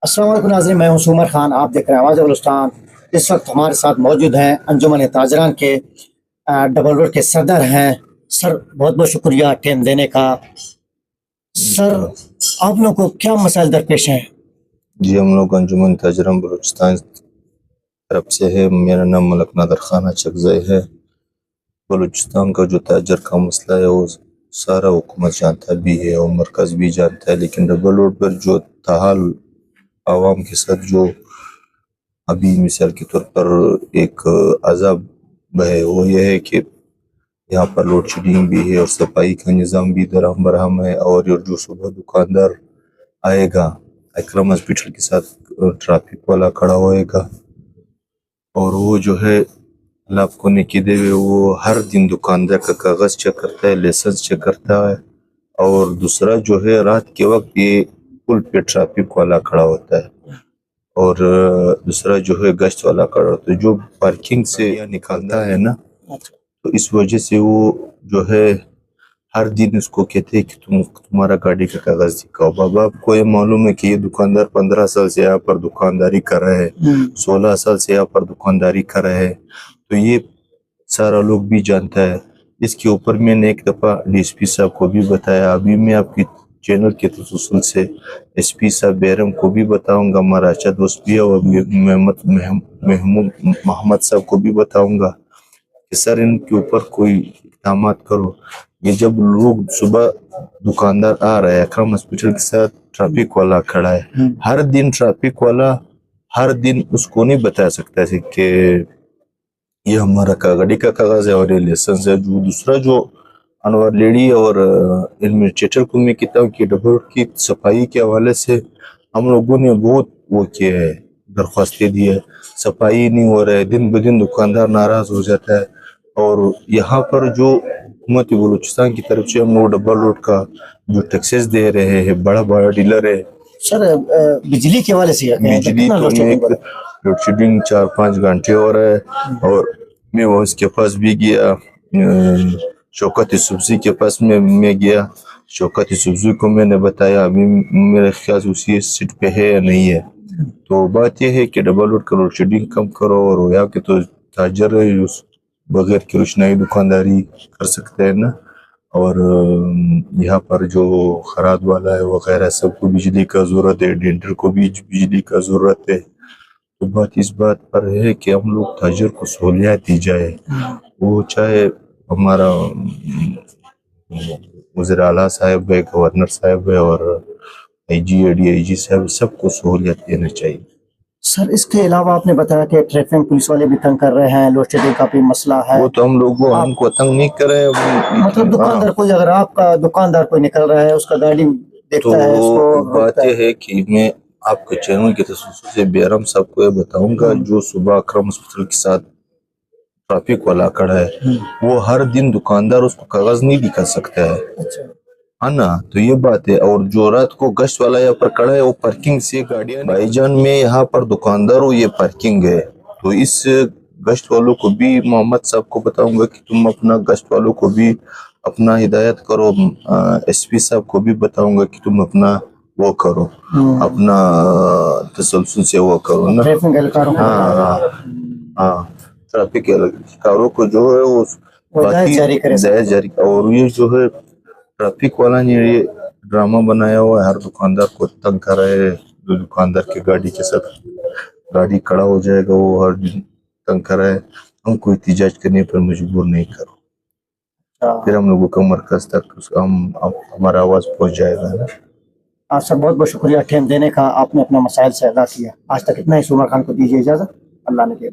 अस्सलाम वालेकुम नाज़रीन, मैं हूं सुमर खान। आप देख रहे हैं आवाज़ बलूचिस्तान। इस वक्त हमारे साथ मौजूद हैं अंजुमन ताजरान के डबल रोड के सदर हैं। सर, बहुत बहुत शुक्रिया टाइम देने का। सर, आप लोगों को क्या मसाइल दरपेश हैं? जी, हम लोग अंजुमन ताजरान बलूचिस्तान तरफ से है। मेरा नाम मलक नादर खान चकज़ई है। बलूचिस्तान का जो ताजर का मसला है वो सारा हुकूमत जानता भी है और मरकज़ भी जानता है, लेकिन डबल रोड पर जो ताहाल आवाम के साथ जो अभी मिसाल के तौर पर एक अज़ाब है वो ये है कि यहाँ पर लोड शेडिंग भी है और सफाई का निज़ाम भी दराम बराम है। और जो सुबह दुकानदार आएगा, अकरम हॉस्पिटल के साथ ट्रैफिक वाला खड़ा होएगा और वो जो है लाभ को निकी देवे, वो हर दिन दुकानदार का कागज़ चेक करता है, लाइसेंस चेक करता है। और दूसरा जो है रात के वक्त ये पुल पे ट्रैफिक वाला खड़ा होता है और दूसरा जो है गश्त वाला खड़ा होता है। जो पार्किंग से निकालता है ना, तो इस वजह से वो जो है हर दिन उसको कहते हैं कि तुम्हारा गाड़ी का कागज दिखाओ। बाबा, आपको ये मालूम है कि ये दुकानदार 15 साल से यहाँ पर दुकानदारी कर रहे हैं, 16 साल से यहाँ पर दुकानदारी कर रहे हैं, तो ये सारा लोग भी जानता है। इसके ऊपर मैंने एक दफ़ा डीएसपी साहब को भी बताया, अभी मैं आपकी चैनल के तसल्सल से एसपी साहब बैरम को भी बताऊंगा, हमारा अच्छा दोस्त भी है, और मोहम्मद साहब को भी बताऊंगा कि सर इनके ऊपर कोई इक़दाम करो। ये जब लोग सुबह दुकानदार आ रहा है, अकरम हॉस्पिटल के साथ ट्रैफिक वाला खड़ा है, हर दिन ट्रैफिक वाला हर दिन उसको नहीं बता सकता है कि ये हमारा गाड़ी का कागज है और ये लाइसेंस है। जो दूसरा जो अनवर लेडी और एडमिनिस्ट्रेटर को मैं कहता हूँ कि डबल की सफाई के हवाले से हम लोगों ने बहुत वो किया है, दरख्वास्तें दी है, सफाई नहीं हो रहा है, दिन ब दिन दुकानदार नाराज हो जाता है। और यहाँ पर जो हुकूमत बलूचिस्तान की तरफ से हम लोग डबल रोड का जो टैक्सेस दे रहे हैं, बड़ा बड़ा डीलर है। सर, बिजली के हवाले से बिजली तो लोड शेडिंग 4-5 घंटे हो रहा है और मैं वो इसके पास भी गया, शौकत यूसुफज़ई के पास में मैं गया। शौकत यूसुफज़ई को मैंने बताया, अभी मेरे ख्याल से उसी सीट पे है या नहीं है। तो बात यह है कि डबल रोड का लोड शेडिंग कम करो और यहाँ के तो ताजर बगैर की रोशनाई दुकानदारी कर सकते हैं ना। और यहाँ पर जो खराद वाला है वगैरह सबको बिजली का ज़रूरत है, डेंटर को भी बिजली का ज़रूरत है। तो बात इस बात पर है कि हम लोग ताजर को सहूलियत दी जाए, वो चाहे हमारा वज़ीर आला साहब है, गवर्नर साहब है और आईजी ADIG साहब, सबको सहूलियत देना चाहिए। सर, इसके अलावा आपने बताया कि ट्रैफिक पुलिस वाले भी तंग कर रहे हैं, लोड शेडिंग का भी मसला है। वो तो हम लोग हमको तंग नहीं कर रहे हैं, मतलब दुकानदार कोई, अगर आपका दुकानदार कोई निकल रहा है, उसका गाड़ी देखता है, तो बात यह है कि मैं आपके चैनल के तसल्सल से बैरम साहब को ये बताऊंगा, जो सुबह अकरम हॉस्पिटल के साथ ट्रैफिक वाला खड़ा है, वो हर दिन दुकानदार उसको कागज नहीं दिखा सकता है। अच्छा, है ना, तो ये बात है। और जो रात को गश्त वाला यहाँ पर खड़ा है, वो पार्किंग से गाड़ियां, भाईजान में यहाँ पर दुकानदार हो, ये पार्किंग है। तो इस गश्त वालों को भी मोहम्मद साहब को बताऊंगा कि तुम अपना गश्त वालों को भी अपना हिदायत करो। एसपी साहब को भी बताऊंगा कि तुम अपना वो करो, अपना तसल्सल से वो करो ना। हाँ, ट्रैफिक एहलकारों को जो है वो जायज जारी। और ये जो है ट्रैफिक वाला ने ये ड्रामा बनाया हुआ है, हर दुकानदार को तंग कर रहा है। जो दुकानदार की गाड़ी के साथ गाड़ी खड़ा हो जाएगा, वो हर दिन तंग कर रहा है। हमको एहतजाज करने पर मजबूर नहीं करो, फिर हम लोगों को मरकज तक हमारा आवाज पहुंच जाएगा ना। सर, बहुत बहुत शुक्रिया टाइम देने का, आपने अपना मसाइल से अदा किया। आज तक इतना ही। सुमर खान को दीजिए इजाजत। अल्लाह ने दिया।